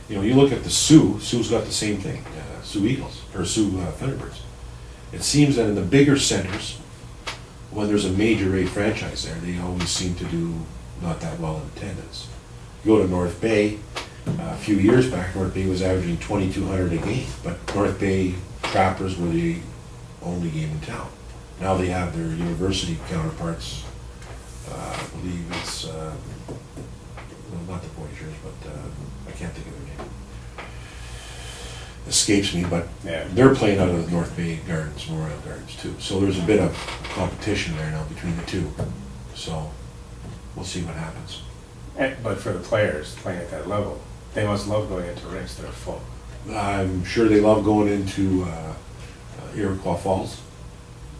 you know, you look at the Soo's got the same thing, Soo Eagles, or Soo Thunderbirds. It seems that in the bigger centers, when there's a major A franchise there, they always seem to do not that well in attendance. You go to North Bay, a few years back, North Bay was averaging 2,200 a game, but North Bay Trappers were the only game in town. Now they have their university counterparts. I believe it's, well, not the Voyagers, but I can't think of their name. Escapes me, but Yeah. they're playing out of the North Bay Gardens, Memorial Gardens too. So there's a bit of competition there now between the two. So we'll see what happens. But for the players playing at that level, they must love going into rinks that are full. I'm sure they love going into Iroquois Falls.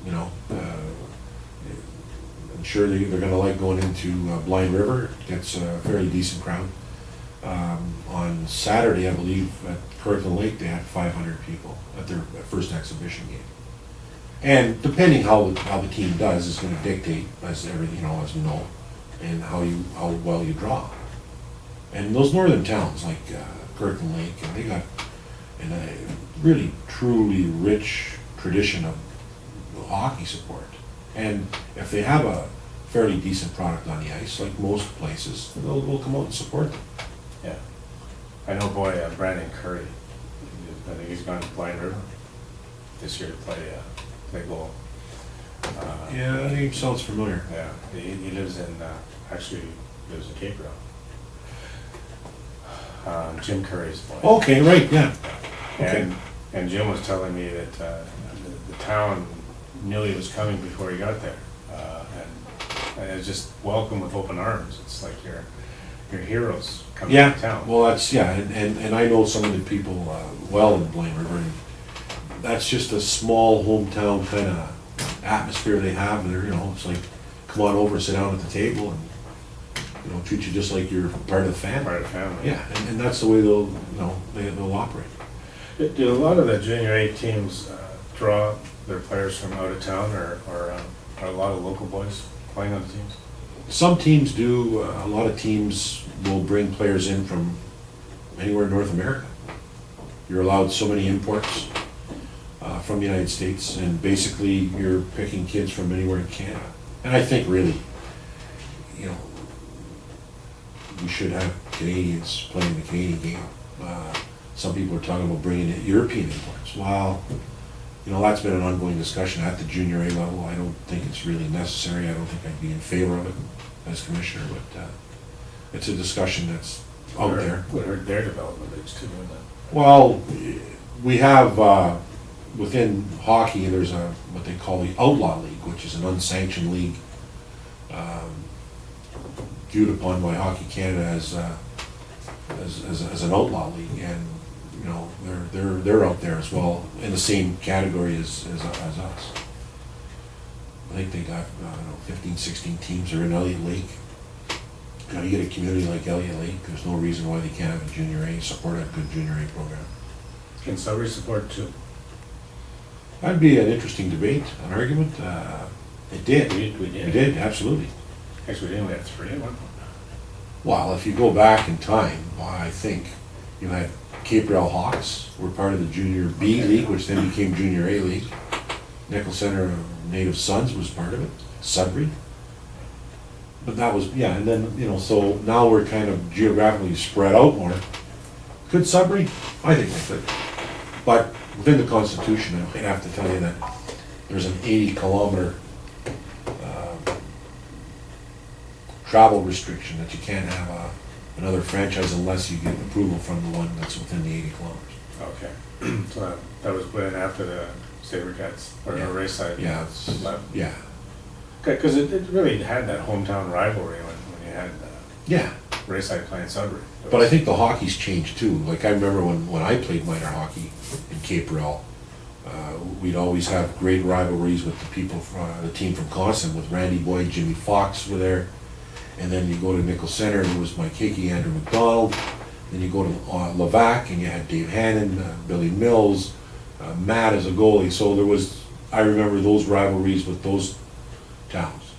You know, I'm sure they're going to like going into Blind River. It gets a fairly decent crowd. On Saturday, I believe, at Kirkland Lake, they had 500 people at their first exhibition game. And depending how the team does is going to dictate, as everything, you know, as we know, and how well you draw. And those northern towns like Kirkland Lake, and they got a really truly rich tradition of hockey support. And if they have a fairly decent product on the ice, like most places, they'll come out and support them. Yeah. I know Brandon Curry, I think he's gone to Blind River this year to play goal. Yeah, that name sounds familiar. Yeah, he lives in, actually lives in Cape Breton. Jim Curry's boy. Okay, right, yeah. Okay. And Jim was telling me that the town knew he was coming before he got there. And it's just welcome with open arms. It's like your heroes coming to town. Well, that's, yeah, and I know some of the people well in Blind River, and that's just a small hometown kind of atmosphere they have there. You know, it's like, come on over, sit down at the table, and, you know, treat you just like you're part of the family. Part of the family. Yeah, and that's the way they'll operate. Do a lot of the junior A teams draw their players from out of town, or are a lot of local boys playing on the teams? Some teams do. A lot of teams will bring players in from anywhere in North America. You're allowed so many imports from the United States, and basically you're picking kids from anywhere in Canada. And I think really, you know, we should have Canadians playing the Canadian game. Some people are talking about bringing in European imports. Well, you know, that's been an ongoing discussion at the junior A level. I don't think it's really necessary. I don't think I'd be in favor of it as commissioner, but it's a discussion that's out there. Would hurt their development leagues too, wouldn't it? Well, we have within hockey, there's what they call the Outlaw League, which is an unsanctioned league viewed upon by Hockey Canada as an outlaw league, and you know they're out there as well in the same category as us. I think they got, I don't know, 15, 16 teams are in Elliott Lake. You know, you get a community like Elliott Lake, there's no reason why they can't have a junior A, support a good junior A program. Can Sudbury support too? That'd be an interesting debate, an argument. It did. We did. We did, absolutely. Actually, we didn't. We had 3 at one point. Well, if you go back in time, I think you had Cape Breton Hawks were part of the Junior B League, which then became Junior A League. Nickel Center Native Sons was part of it, Sudbury. But that was, yeah, and then, you know, so now we're kind of geographically spread out more. Could Sudbury? I think they could. But within the Constitution, I'd have to tell you that there's an 80-kilometer travel restriction, that you can't have another franchise unless you get approval from the one that's within the 80 kilometers. Okay. So that was put in after the Sabercats, or Yeah. the race side. Yeah, yeah. Because it really had that hometown rivalry when you had Yeah. Rayside playing Sudbury. But I think the hockey's changed too. Like I remember when I played minor hockey in Cape Breton, we'd always have great rivalries with the people from the team from Constant, with Randy Boyd, Jimmy Fox were there. And then you go to Nickel Center, and it was Mike Hickey, Andrew McDonald. Then you go to Levac, and you had Dave Hannon, Billy Mills, Matt as a goalie. So there was, I remember those rivalries with those towns.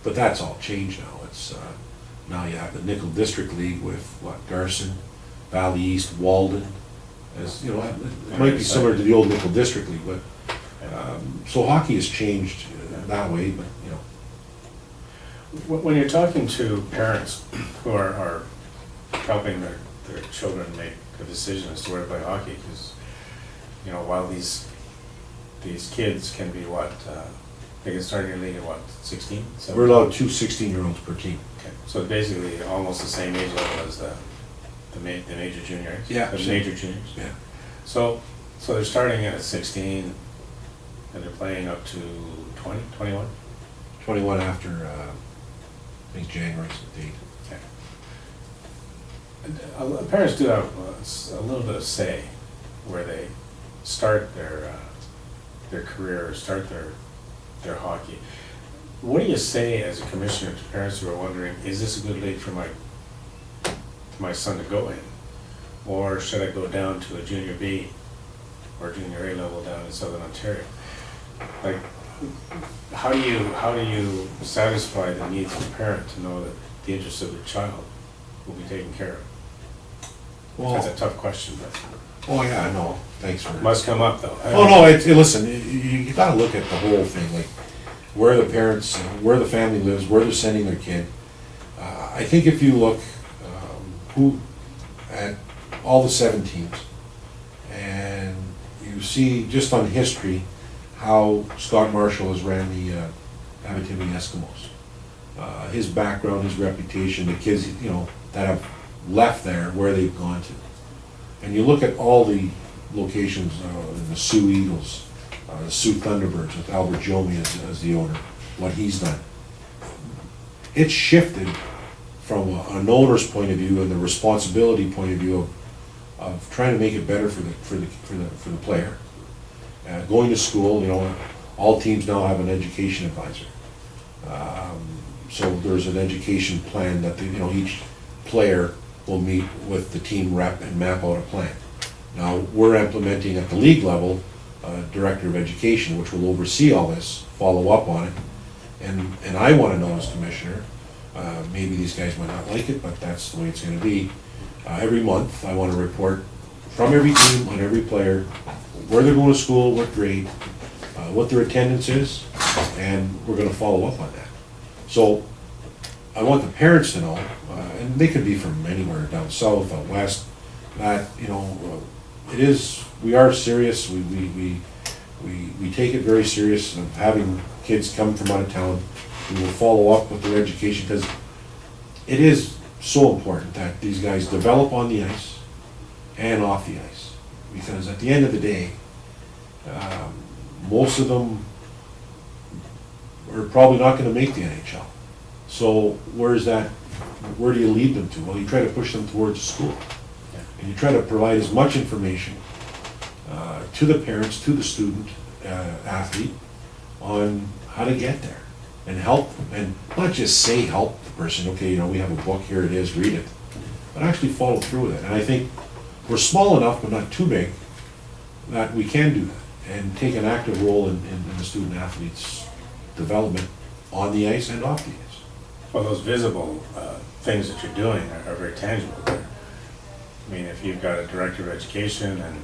But that's all changed now. It's now you have the Nickel District League with Garson, Valley East, Walden, as, you know, it might be similar to the old Nickel District League, but, so hockey has changed that way, but, you know. When you're talking to parents who are helping their children make a decision as to where to play hockey, because, you know, while these kids can be they can start in your league at what, 16? We're allowed 2 16-year-olds per team. Okay, so basically almost the same age level as the major juniors? Yeah. The major juniors? Yeah. So they're starting at 16 and they're playing up to 20, 21? 21 after, I think January's the date. Okay. And, parents do have a little bit of say where they start their career or start their hockey. What do you say as a commissioner to parents who are wondering, is this a good league for my son to go in? Or should I go down to a junior B or junior A level down in Southern Ontario? Like, how do you satisfy the needs of the parent to know that the interests of their child will be taken care of? Well, That's a tough question, but oh yeah, no, thanks for. must come up though. Oh no, listen, you gotta look at the whole thing, like where the parents, where the family lives, where they're sending their kid. I think if you look at all the 7 teams, and you see just on history how Scott Marshall has ran the Abitibi Eskimos. His background, his reputation, the kids, you know, that have left there, where they've gone to. And you look at all the locations, the Sioux Eagles, the Soo Thunderbirds with Albert Jomey as the owner, what he's done. It's shifted from an owner's point of view and the responsibility point of view of trying to make it better for the player. Going to school, you know, all teams now have an education advisor. So there's an education plan that you know, each player will meet with the team rep and map out a plan. Now, we're implementing at the league level Director of Education, which will oversee all this, follow up on it. And I want to know as commissioner, maybe these guys might not like it, but that's the way it's going to be. Every month, I want to report from every team on every player, where they're going to school, what grade, what their attendance is, and we're going to follow up on that. So I want the parents to know, and they could be from anywhere, down south, out west, that, you know, we are serious. We take it very serious of having kids come from out of town. We will follow up with their education, because it is so important that these guys develop on the ice and off the ice. Because at the end of the day, most of them are probably not going to make the NHL. So where do you lead them to? Well, you try to push them towards school. And you try to provide as much information to the parents, to the student, athlete, on how to get there and help them. And not just say help the person, okay, you know, we have a book, here it is, read it. But actually follow through with it. And I think we're small enough, but not too big, that we can do that and take an active role in the student athlete's development on the ice and off the ice. Well, those visible things that you're doing are very tangible there. I mean, if you've got a director of education and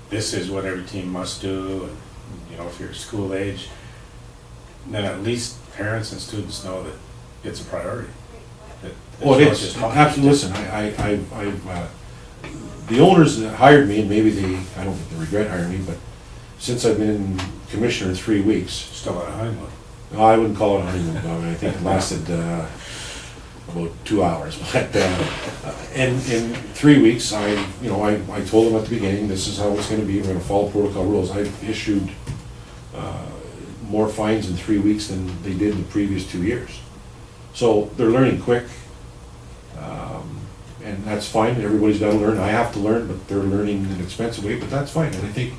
this is what every team must do, and, you know, if you're school age, then at least parents and students know that it's a priority. Oh, it is. Absolutely. Listen, the owners that hired me, and maybe I don't think they regret hiring me, but since I've been commissioner 3 weeks. Still on a honeymoon. No, I wouldn't call it a honeymoon. I mean, I think it lasted about 2 hours. But in 3 weeks, I told them at the beginning, this is how it's going to be. We're going to follow protocol rules. I've issued more fines in 3 weeks than they did in the previous 2 years. So they're learning quick, and that's fine. Everybody's got to learn. I have to learn, but they're learning in an expensive way. But that's fine. And I think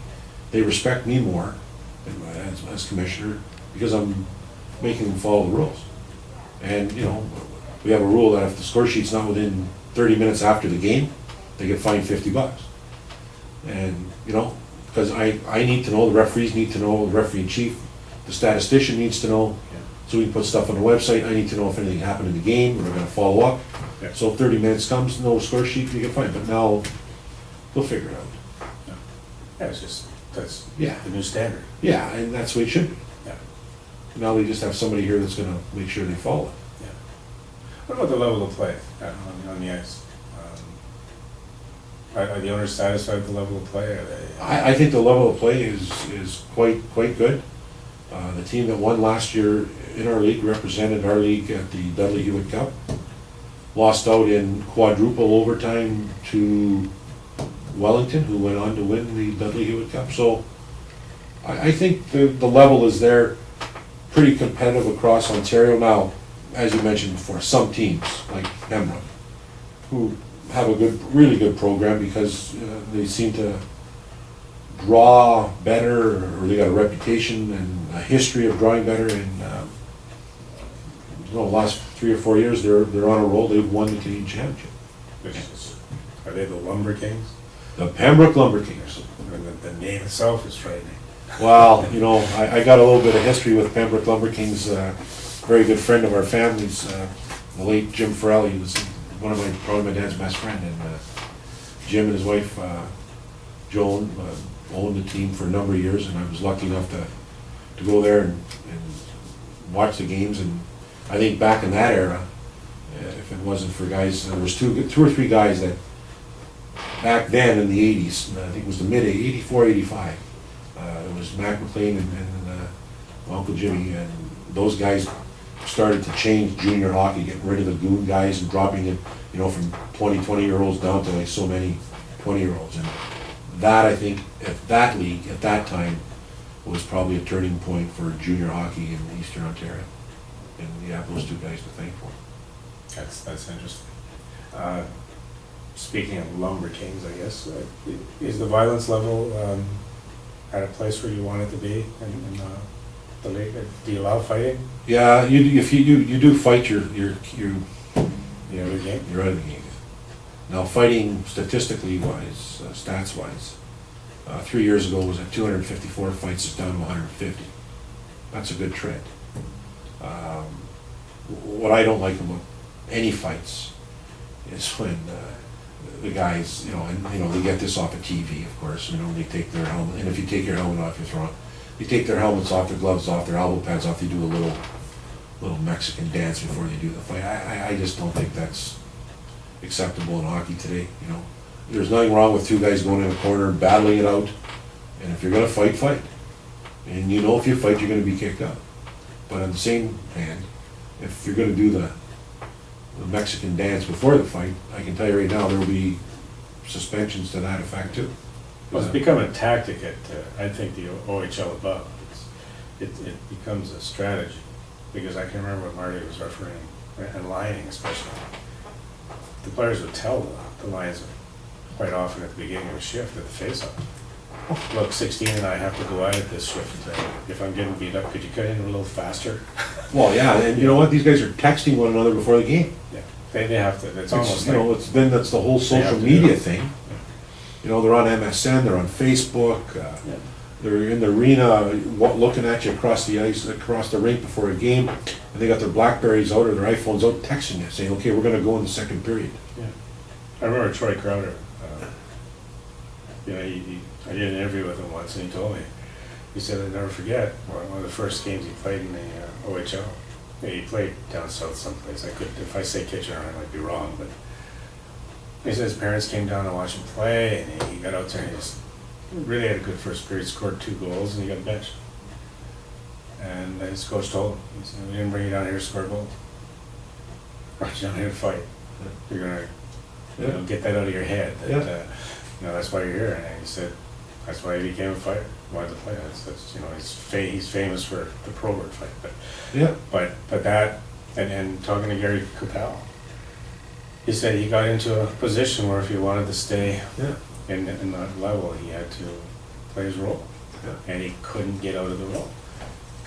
they respect me more as commissioner, because I'm making them follow the rules. And, you know, we have a rule that if the score sheet's not within 30 minutes after the game, they get fined $50. And, you know, because I need to know, the referees need to know, the referee in chief, the statistician needs to know. So we can put stuff on the website, I need to know if anything happened in the game, we're gonna follow up. Yeah. So if 30 minutes comes, no score sheet, you can find, but now, they'll figure it out. Yeah, it's just, that's Yeah. the new standard. Yeah, and that's the way it should be. Yeah. Now they just have somebody here that's gonna make sure they follow it. Yeah. What about the level of play on the ice? Are the owners satisfied with the level of play? Are they? I think the level of play is quite good. The team that won last year in our league represented our league at the Dudley Hewitt Cup. Lost out in quadruple overtime to Wellington, who went on to win the Dudley Hewitt Cup. So I think the level is there, pretty competitive across Ontario. Now, as you mentioned before, some teams like Pembroke, who have a really good program because they seem to draw better, or they got a reputation and a history of drawing better. And the last 3 or 4 years, they're on a roll. They've won the Canadian Championship. Are they the Lumber Kings? The Pembroke Lumber Kings. And the name itself is frightening. Well, I got a little bit of history with Pembroke Lumber Kings. Very good friend of our family's, the late Jim Farrell. He was probably my dad's best friend, and Jim and his wife Joan owned the team for a number of years, and I was lucky enough to go there and watch the games. And I think back in that era, if it wasn't for guys, there was two or three guys that back then in the 80s, I think it was the mid 84, 85, it was Mac McLean and Uncle Jimmy, and those guys started to change junior hockey, getting rid of the goon guys and dropping it, from 20-year-olds down to like so many 20-year-olds. And that, I think, if that league at that time was probably a turning point for junior hockey in Eastern Ontario. And you have those two guys to thank for. That's interesting. Speaking of Lumber Kings, I guess, is the violence level at a place where you want it to be in the league? Do you allow fighting? Yeah, if you do fight, you're out of the game? You're out of the game. Now, fighting statistically wise, stats wise, 3 years ago was at 254 fights, it's down to 150. That's a good trend. What I don't like about any fights is when the guys, they get this off of TV, of course, they take their helmet, and if you take your helmet off, you're throwing. They take their helmets off, their gloves off, their elbow pads off, they do a little Mexican dance before they do the fight. I just don't think that's acceptable in hockey today. There's nothing wrong with two guys going in a corner and battling it out, and if you're gonna fight, fight. And if you fight, you're gonna be kicked out. But on the same hand, if you're gonna do the Mexican dance before the fight, I can tell you right now, there will be suspensions to that effect too. Well, it's become a tactic at, I think, the OHL above. It becomes a strategy, because I can remember what Marty was referring, and lining especially. The players would tell the lines quite often at the beginning of a shift at the face-off. Look, 16 and I have to go out at this shift. If I'm getting beat up, could you cut in a little faster? Well, yeah, and you know what? These guys are texting one another before the game. Yeah, they have to. It's almost like, that's the whole social media thing. They're on MSN, they're on Facebook, they're in the arena looking at you across the ice, across the rink before a game, and they got their Blackberries out or their iPhones out texting you, saying, okay, we're going to go in the second period. Yeah. I remember Troy Crowder, I did an interview with him once, and he told me, he said, I'll never forget, one of the first games he played in the OHL. He played down south someplace. If I say Kitchener, I might be wrong, but he said his parents came down to watch him play, and he got out there and he just really had a good first period, scored 2 goals, and he got benched. And his coach told him, he said, we didn't bring you down here to score goals. Brought you down here to fight. You're going to get that out of your head. That, that's why you're here. And he said, that's why he became a fighter. Wanted to play. He's famous for the Probert fight. But that, and talking to Gary Capel, he said he got into a position where if he wanted to stay in that level, he had to play his role. And he couldn't get out of the role.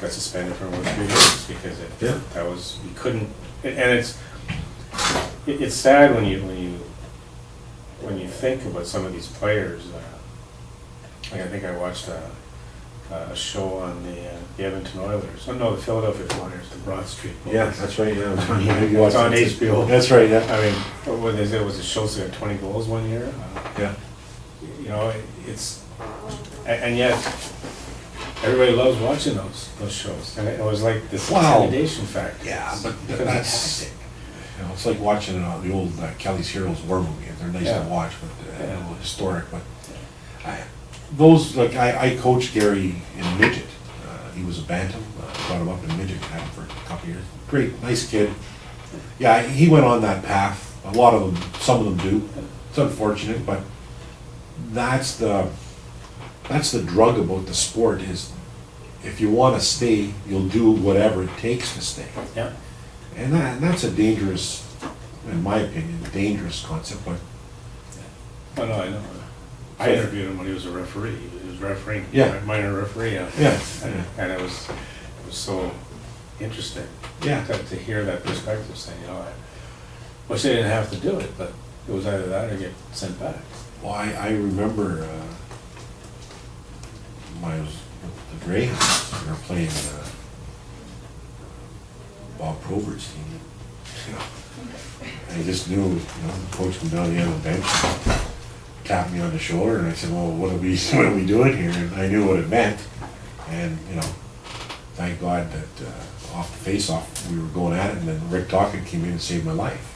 Got suspended for about 3 years because he couldn't. And it's sad when you think about some of these players. I think I watched a a show on the Edmonton Oilers. Oh, no, the Philadelphia Flyers, the Broad Street Bulls. Yeah, that's right, yeah. It's on HBO. That's right, yeah. I mean, what is it, was a show that got 20 goals one year? Yeah. You know, it's, and yet, everybody loves watching those shows. And it was like this Wow. intimidation factor. Yeah, but Because of that's, tactic. you know, it's like watching the old Kelly's Heroes war movies. They're nice Yeah. to watch, but a Yeah. little historic. But I coached Gary in midget. He was a bantam. Brought him up in midget. Had him for a couple years. Great, nice kid. Yeah, he went on that path. A lot of them, some of them do. It's unfortunate, but that's the drug about the sport is if you want to stay, you'll do whatever it takes to stay. Yeah. And that's a dangerous, in my opinion, a dangerous concept, but Oh, no, I know. I interviewed him when he was a referee. He was refereeing, Yeah. minor referee. Yeah. And it was so interesting yeah, to hear that perspective, saying, you know, I wish they didn't have to do it, but it was either that or get sent back. well, I remember when I was with the Greyhounds, we were playing Bob Provert's team. You know, I just knew, the coach came down the end of the bench, tapped me on the shoulder, and I said, well, what are we doing here? And I knew what it meant, and, thank God that off the face-off, we were going at it, and then Rick Tockett came in and saved my life.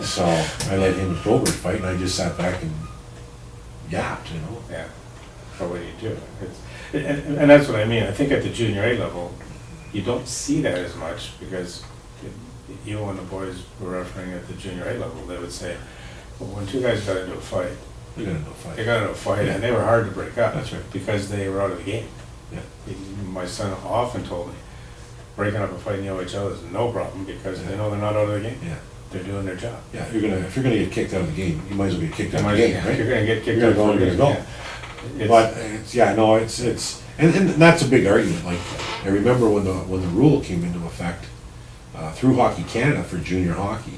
So I let him and Probert fight, and I just sat back and yapped, Yeah. But what do you do? And that's what I mean. I think at the junior A level, you don't see that as much because even when the boys were refereeing at the junior A level, they would say, well, when two guys got into a fight, We got into a fight. they got into a fight Yeah. and they were hard to break up. That's right. Because they were out of the game. Yeah. My son often told me, breaking up a fight in the OHL is no problem because they know they're not out of the game. Yeah. They're doing their job. Yeah, if you're gonna get kicked out of the game, you might as well get kicked out of the If game, right? you're gonna get kicked You're out. gonna go, you're gonna go. But and that's a big argument. Like I remember when the rule came into effect through Hockey Canada for junior hockey,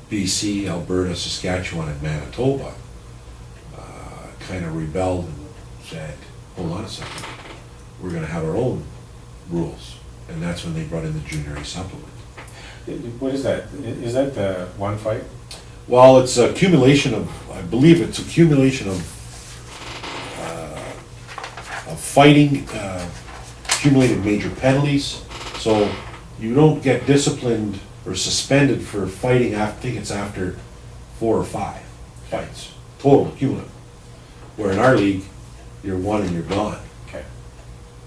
BC, Alberta, Saskatchewan, and Manitoba kind of rebelled and said, "Hold on a second, we're gonna have our own rules," and that's when they brought in the junior A supplement. What is that? Is that the one fight? Well, it's accumulation of, I believe it's accumulation of fighting, accumulated major penalties. So you don't get disciplined or suspended for fighting after, I think it's after 4 or 5 fights, total cumulative. Where in our league, you're one and you're gone. Okay.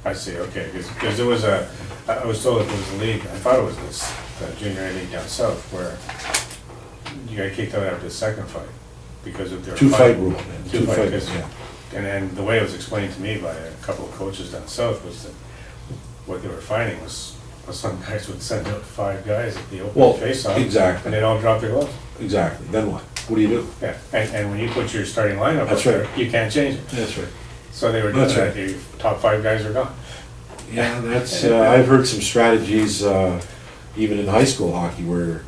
I see, okay, because there was I was told that there was a league, I thought it was this junior A league down south where you got kicked out after the second fight because of their 2-fight rule, man. Two fight, because, yeah. and the way it was explained to me by a couple of coaches down south was that what they were finding was some guys would send out 5 guys at the Well, open face-off. exactly. And they'd all drop their gloves. Exactly, then what? What do you do? Yeah, and when you put your starting lineup up That's there, right. you can't change it. That's right. So they were doing That's that, right. the top 5 guys are gone. Yeah, that's, I've heard some strategies, even in high school hockey, where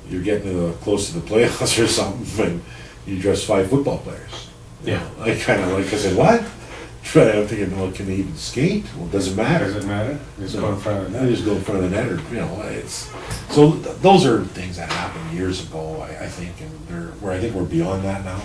you're getting close to the playoffs or something, and you dress 5 football players. You Yeah. know, I kind of I said, what? I'm thinking, well, can they even skate? Well, it doesn't matter. Does it matter? Just go in front of the They net. just go in front of the net, or, it's, so those are things that happened years ago, I think, and where I think we're beyond that now.